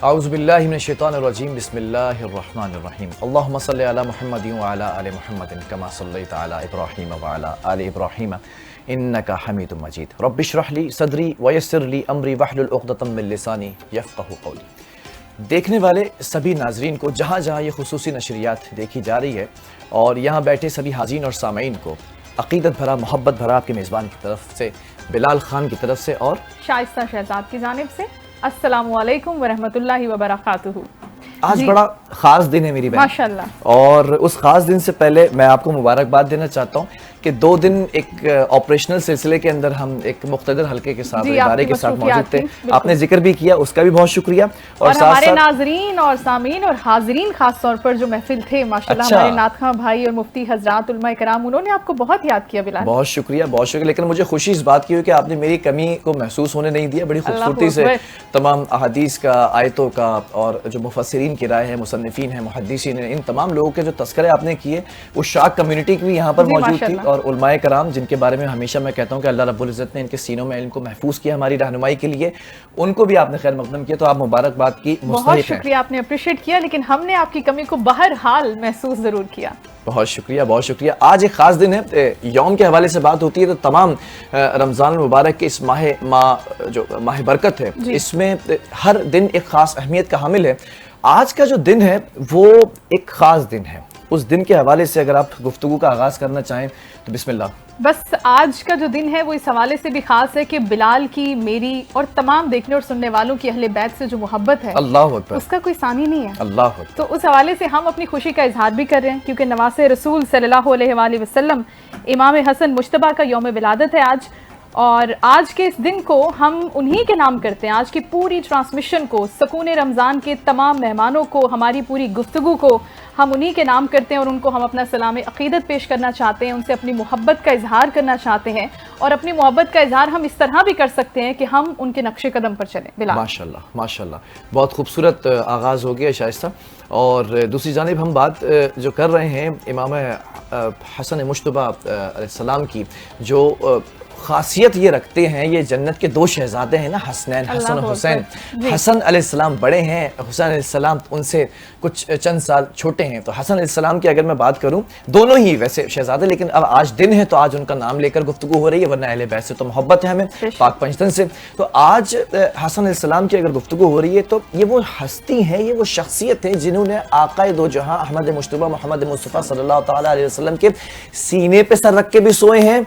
اعوذ باللہ من الشیطان الرجیم بسم اللہ الرحمن الرحیم اللہم صلی علی محمد وعلی آل محمد کما صلیت علی ابراہیم وعلی آل ابراہیم انکا حمید مجید رب اشرح لی صدری ویسر لی امری واحلل عقدۃ من لسانی یفقہوا قولی۔ دیکھنے والے سبھی ناظرین کو جہاں جہاں یہ خصوصی نشریات دیکھی جا رہی ہے اور یہاں بیٹھے سبھی حاضرین اور سامعین کو عقیدت بھرا محبت بھرا آپ کے میزبان کی طرف سے، بلال خان کی طرف سے اور شائستہ شہزاد کی جانب سے السلام علیکم ورحمۃ اللہ وبرکاتہ۔ آج بڑا خاص دن ہے میری بہن، ماشاءاللہ، اور اس خاص دن سے پہلے میں آپ کو مبارکباد دینا چاہتا ہوں کہ 2 دن ایک آپریشنل سلسلے کے اندر ہم ایک مقتدر حلقے کے ساتھ ادارے کے ساتھ موجود تھے، آپ نے ذکر بھی کیا، اس کا بھی بہت شکریہ۔ اور ہمارے ناظرین اور سامعین اور حاضرین خاص طور پر جو محفل تھے ماشاءاللہ، ہمارے نعت خواں بھائی اور مفتی حضرات علماء کرام، انہوں نے آپ کو بہت یاد کیا بلال۔ بہت شکریہ بہت شکریہ، لیکن مجھے خوشی اس بات کی ہوئی کہ آپ نے میری کمی کو محسوس ہونے نہیں دیا، بڑی خوبصورتی سے تمام احادیث کا، آیتوں کا اور جو مفسرین کی رائے ہے، مصنفین ہیں، محدثین ہیں، ان تمام لوگوں کے جو تذکرے آپ نے کیے، وہ شاک کمیونٹی بھی یہاں پر موجود تھی، اور علماء کرام جن کے بارے میں ہمیشہ میں کہتا ہوں کہ اللہ رب العزت نے ان کے سینوں میں علم کو محفوظ کیا ہماری رہنمائی کے لیے، ان کو بھی آپ نے خیر مقدم کیا، تو آپ مبارکباد کی مستحق ہیں۔ بہت شکریہ، آپ نے اپریشیٹ کیا، لیکن ہم نے آپ کی کمی کو بہرحال محسوس ضرور کیا۔ بہت شکریہ بہت شکریہ۔ آج ایک خاص دن ہے، یوم کے حوالے سے بات ہوتی ہے تو تمام رمضان المبارک کے اس ماہ برکت ہے، اس میں ہر دن ایک خاص اہمیت کا حامل ہے۔ آج کا جو دن ہے وہ ایک خاص دن ہے، اس دن کے حوالے سے اگر آپ گفتگو کا آغاز کرنا چاہیں تو بسم اللہ۔ بس آج کا جو دن ہے وہ اس حوالے سے بھی خاص ہے کہ بلال کی، میری اور تمام دیکھنے اور سننے والوں کی اہل بیت سے جو محبت ہے، اللہ اکبر، اس کا کوئی ثانی نہیں ہے۔ اللہ اکبر۔ تو اس حوالے سے ہم اپنی خوشی کا اظہار بھی کر رہے ہیں کیونکہ نواسے رسول صلی اللہ علیہ وآلہ وسلم امام حسن مجتبیٰ کا یوم ولادت ہے آج، اور آج کے اس دن کو ہم انہی کے نام کرتے ہیں۔ آج کی پوری ٹرانسمیشن کو، سکون رمضان کے تمام مہمانوں کو، ہماری پوری گفتگو کو ہم انہی کے نام کرتے ہیں، اور ان کو ہم اپنا سلام عقیدت پیش کرنا چاہتے ہیں، ان سے اپنی محبت کا اظہار کرنا چاہتے ہیں، اور اپنی محبت کا اظہار ہم اس طرح بھی کر سکتے ہیں کہ ہم ان کے نقش قدم پر چلیں۔ بلال ماشاءاللہ ماشاءاللہ، بہت خوبصورت آغاز ہو گیا شائستہ۔ اور دوسری جانب ہم بات جو کر رہے ہیں امام حسن مجتبیٰ علیہ السلام کی، جو خاصیت یہ رکھتے ہیں، یہ جنت کے 2 شہزادے ہیں نا، حسنین، حسن و حسین۔ حسن علیہ السلام بڑے ہیں، حسین علیہ السلام ان سے کچھ چند سال چھوٹے ہیں، تو حسن علیہ السلام کی اگر میں بات کروں، دونوں ہی ویسے شہزادے، لیکن اب آج دن ہے تو آج ان کا نام لے کر گفتگو ہو رہی ہے، ورنہ اہل بیت سے تو محبت ہے ہمیں پاک پنجتن سے۔ تو آج حسن علیہ السلام کی اگر گفتگو ہو رہی ہے تو یہ وہ ہستی ہیں، یہ وہ شخصیت ہیں جنہوں نے آقائے دو جہاں احمد مجتبیٰ محمد مصطفیٰ صلی اللہ تعالیٰ علیہ وسلم کے سینے پہ سر رکھ کے بھی سوئے ہیں۔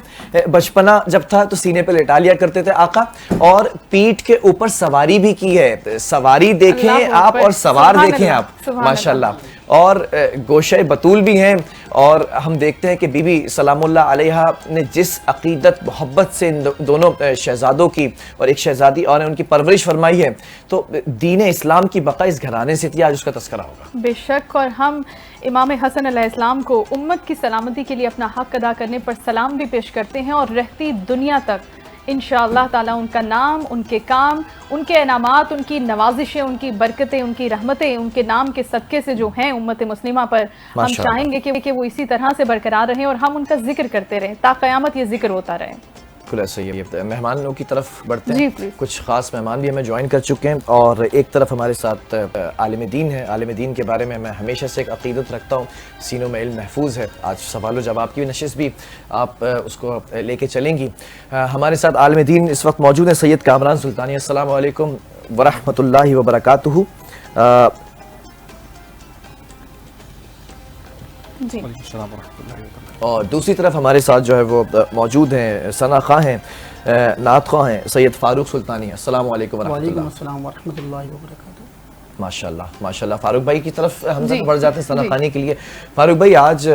بچپنا جب تھا تو سینے پہ لٹا لیا کرتے تھے آقا، اور پیٹھ کے اوپر سواری بھی کی ہے، سواری دیکھیں آپ اور سوار دیکھیں آپ، ماشاءاللہ، اور گوشہ بطول بھی ہیں۔ اور ہم دیکھتے ہیں کہ بی بی سلام اللہ علیہا نے جس عقیدت محبت سے ان دونوں شہزادوں کی اور ایک شہزادی اور ان کی پرورش فرمائی ہے، تو دین اسلام کی بقا اس گھرانے سے تھی، آج اس کا تذکرہ ہوگا بے شک۔ اور ہم امام حسن علیہ السلام کو امت کی سلامتی کے لیے اپنا حق ادا کرنے پر سلام بھی پیش کرتے ہیں، اور رہتی دنیا تک انشاءاللہ تعالیٰ ان کا نام، ان کے کام، ان کے انعامات، ان کی نوازشیں، ان کی برکتیں، ان کی رحمتیں، ان کے نام کے صدقے سے جو ہیں امت مسلمہ پر، ہم چاہیں گے کہ وہ اسی طرح سے برقرار رہیں اور ہم ان کا ذکر کرتے رہیں تا قیامت یہ ذکر ہوتا رہے۔ ایسا ہی ہے۔ مہمانوں کی طرف بڑھتے ہیں، کچھ خاص مہمان بھی ہمیں جوائن کر چکے ہیں، اور ایک طرف ہمارے ساتھ عالم دین ہے۔ عالم دین کے بارے میں ہمیشہ سے ایک عقیدت رکھتا ہوں، سینوں میں علم محفوظ ہے، آج سوال و جواب کی نشست بھی آپ اس کو لے کے چلیں گی۔ ہمارے ساتھ عالم دین اس وقت موجود ہیں سید کامران سلطانی، السلام علیکم ورحمۃ اللہ وبرکاتہ۔ جی، اور دوسری طرف ہمارے ساتھ جو ہے وہ موجود ہیں ثنا خواں ہیں، نعت خواں ہیں، سید فاروق سلطانی، السلام علیکم ورحمۃ اللہ۔ وعلیکم السلام ورحمۃ اللہ وبرکاتہ۔ ماشاءاللہ ماشاءاللہ۔ فاروق بھائی کی طرف ہم سے بڑھ جاتے ہیں ثنا خانی کے لیے۔ فاروق بھائی، آج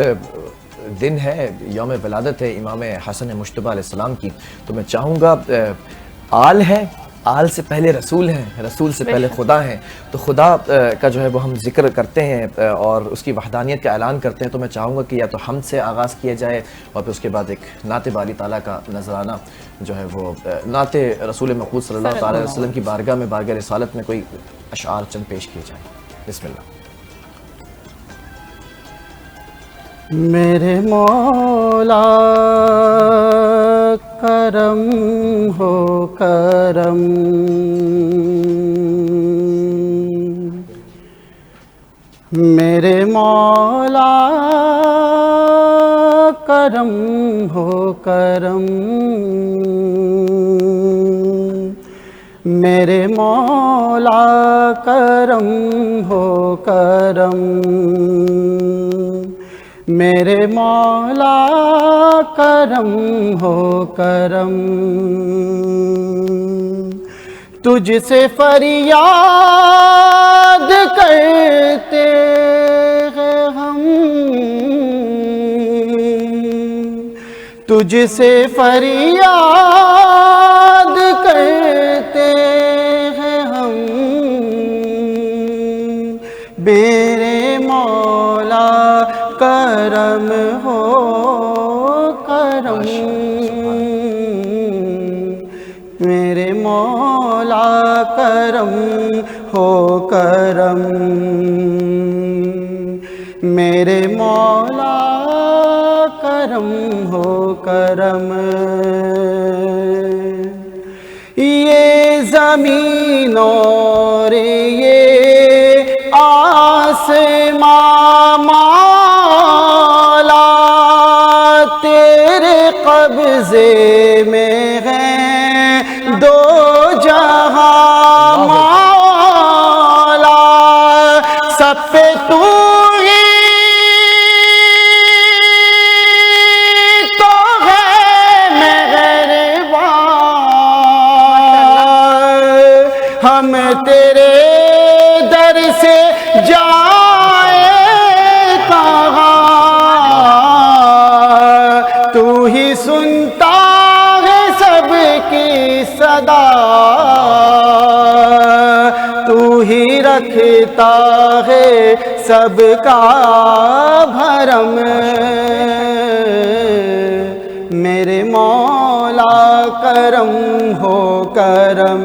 دن ہے، یوم ولادت ہے امام حسن مجتبیٰ علیہ السلام کی، تو میں چاہوں گا آل ہے، آل سے پہلے رسول ہیں، رسول سے پہلے خدا ہیں، تو خدا کا جو ہے وہ ہم ذکر کرتے ہیں اور اس کی وحدانیت کا اعلان کرتے ہیں، تو میں چاہوں گا کہ یا تو حمد سے آغاز کیا جائے اور پھر اس کے بعد ایک نعت باری تعالیٰ کا نذرانہ جو ہے وہ نعت رسول مقبول صلی اللہ تعالیٰ علیہ وسلم کی بارگاہ میں، بارگاہ رسالت میں کوئی اشعار چند پیش کیے جائیں۔ بسم اللہ۔ میرے مولا کرم ہو کرم، میرے مولا کرم ہو کرم، میرے مولا کرم ہو کرم، میرے مولا کرم ہو کرم، تجھ سے فریاد کرتے ہیں ہم، تجھ سے فریاد کرتے ہیں ہم، میرے مولا کرم ہو کرم، میرے مولا کرم ہو کرم، میرے مولا کرم ہو کرم، یہ زمین اور یہ آسمان مولا تیرے قبضے میں ہیں، دو جہاں مولا سب پہ تو ہی تو ہے مہربان، ہم تیرے در سے جائیں کہاں، تو ہی سنتا ہے سب کی صدا، تو ہی رکھتا ہے سب کا بھرم، میرے مولا کرم ہو کرم،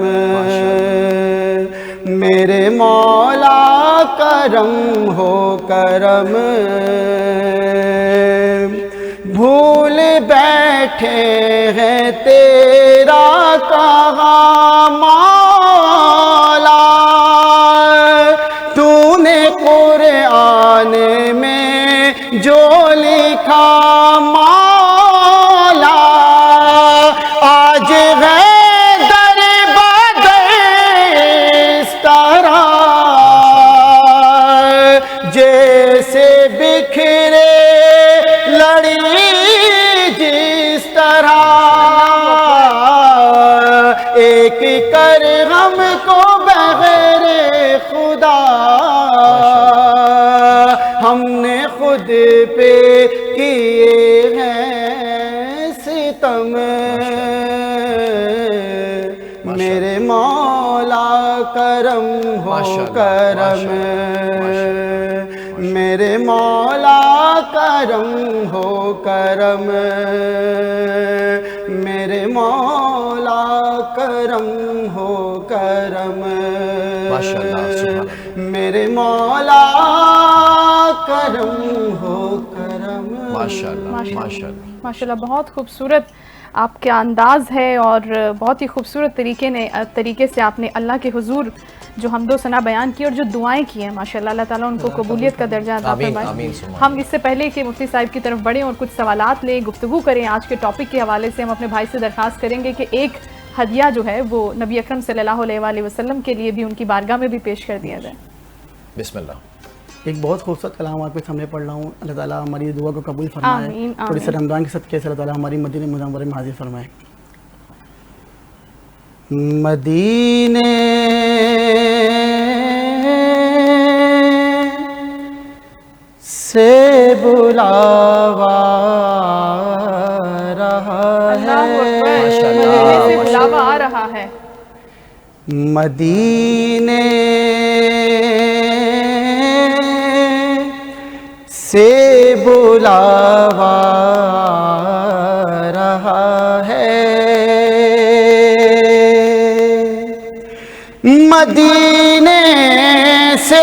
میرے مولا کرم ہو کرم، بھول بیٹھے ہیں تیرا کہاں مولا، تو نے قرآن میں جو لکھا مولا، آج ہے در بدر اس طرح جیسے بکھرے لڑی جس طرح، ایک کر ہم کو بغیر خدا، ہم نے خود پہ کیے ہیں ستم، میرے مولا کرم ہو کرم، میرے مولا کرم ہو کرم، میرے مولا کرم ہو کرم، میرے مولا کرم ہو کرم، ماشاءاللہ ماشاءاللہ ماشاءاللہ بہت خوبصورت آپ کا انداز ہے، اور بہت ہی خوبصورت طریقے سے آپ نے اللہ کے حضور جو حمد و ثنا بیان کی اور جو دعائیں کی ہیں، ماشاءاللہ اللہ تعالیٰ ان کو قبولیت کا درجہ عطا فرمائے۔ ہم اس سے پہلے کہ مفتی صاحب کی طرف بڑھیں اور کچھ سوالات لیں، گفتگو کریں آج کے ٹاپک کے حوالے سے، ہم اپنے بھائی سے درخواست کریں گے کہ ایک ہدیہ جو ہے وہ نبی اکرم صلی اللہ علیہ وآلہ وسلم کے لیے بھی ان کی بارگاہ میں بھی پیش کر دیا جائے۔ بسم اللہ۔ ایک بہت خوبصورت کلام آپ کے سامنے پڑھ رہا ہوں، اللہ تعالیٰ ہماری دعا کو قبول فرمائے، آمین تھوڑی سی رمضان کے صدقے سے اللہ تعالیٰ ہماری مدینہ منورہ میں حاضر فرمائے۔ مدینے سے بلاوا رہا ہے، مدینے سے بلاوا آ رہا ہے، مدینے سے بلاوا رہا ہے، مدینے سے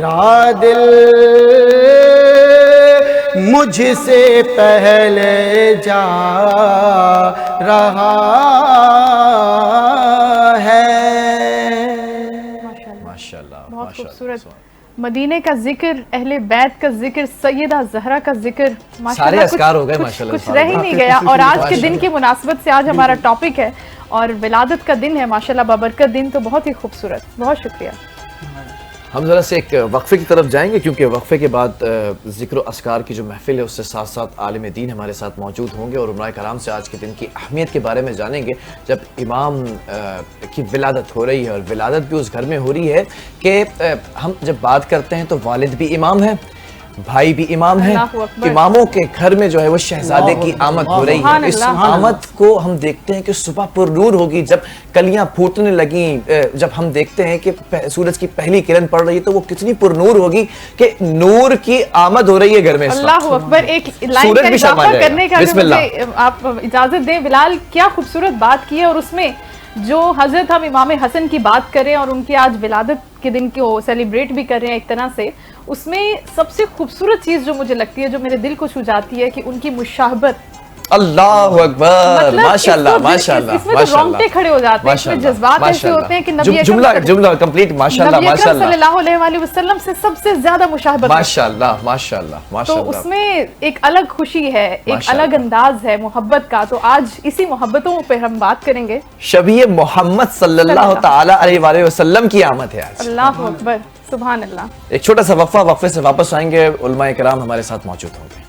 میرا دل مجھ سے پہلے جا رہا ہے. ماشاءاللہ بہت خوبصورت. مدینے کا ذکر، اہل بیت کا ذکر، سیدہ زہرا کا ذکر، سارے اذکار ہو گئے ماشاءاللہ. کچھ رہ ہی نہیں گیا. اور آج کے دن کی مناسبت سے آج ہمارا ٹاپک ہے اور ولادت کا دن ہے ماشاءاللہ، بابرکت دن، تو بہت ہی خوبصورت. بہت شکریہ. ہم ذرا سے ایک وقفے کی طرف جائیں گے کیونکہ وقفے کے بعد ذکر و اذکار کی جو محفل ہے اس سے ساتھ ساتھ عالم دین ہمارے ساتھ موجود ہوں گے اور علماء کرام سے آج کے دن کی اہمیت کے بارے میں جانیں گے. جب امام کی ولادت ہو رہی ہے اور ولادت بھی اس گھر میں ہو رہی ہے کہ ہم جب بات کرتے ہیں تو والد بھی امام ہے، بھائی بھی امام ہیں. اماموں کے گھر میں جو ہے وہ شہزادے کی آمد ہو رہی ہے. اس آمد کو ہم دیکھتے ہیں کہ صبح پر نور ہوگی، جب کلیاں پھوٹنے لگیں، جب ہم دیکھتے ہیں کہ سورج کی پہلی کرن پڑ رہی ہے تو وہ کتنی پر نور ہوگی کہ نور کی آمد ہو رہی ہے گھر میں. اللہ اکبر. ایک لائن کا اضافہ کرنے کا مجھے آپ اجازت دیں بلال، کیا خوبصورت بات کی ہے. اور اس میں جو حضرت ہم امام حسن کی بات کریں اور ان کی آج ولادت کے دن کو سیلیبریٹ بھی کر رہے ہیں ایک طرح سے، اس میں سب سے خوبصورت چیز جو مجھے لگتی ہے، جو میرے دل کو چھو جاتی ہے، کہ ان کی مشابہت. اللہ اکبر. ماشاءاللہ ماشاءاللہ اس میں تو رونگٹے کھڑے ہو جاتے ہیں، اس میں جذبات ایسے ہوتے ہیں کہ نبی جملہ کمپلیٹ ماشاءاللہ ماشاءاللہ صلی اللہ علیہ وسلم سے سب سے زیادہ مشابہت. ماشاءاللہ ماشاءاللہ ماشاءاللہ. تو اس میں ایک الگ خوشی ہے، ایک الگ انداز ہے محبت کا. تو آج اسی محبتوں پہ ہم بات کریں گے. شبیہ محمد صلی اللہ تعالی علیہ وآلہ وسلم کی آمد ہے آج. اللہ اکبر. سبحان اللہ. ایک چھوٹا سا وقفہ، وقفے سے واپس آئیں گے، علماء کرام ہمارے ساتھ موجود ہوں گے.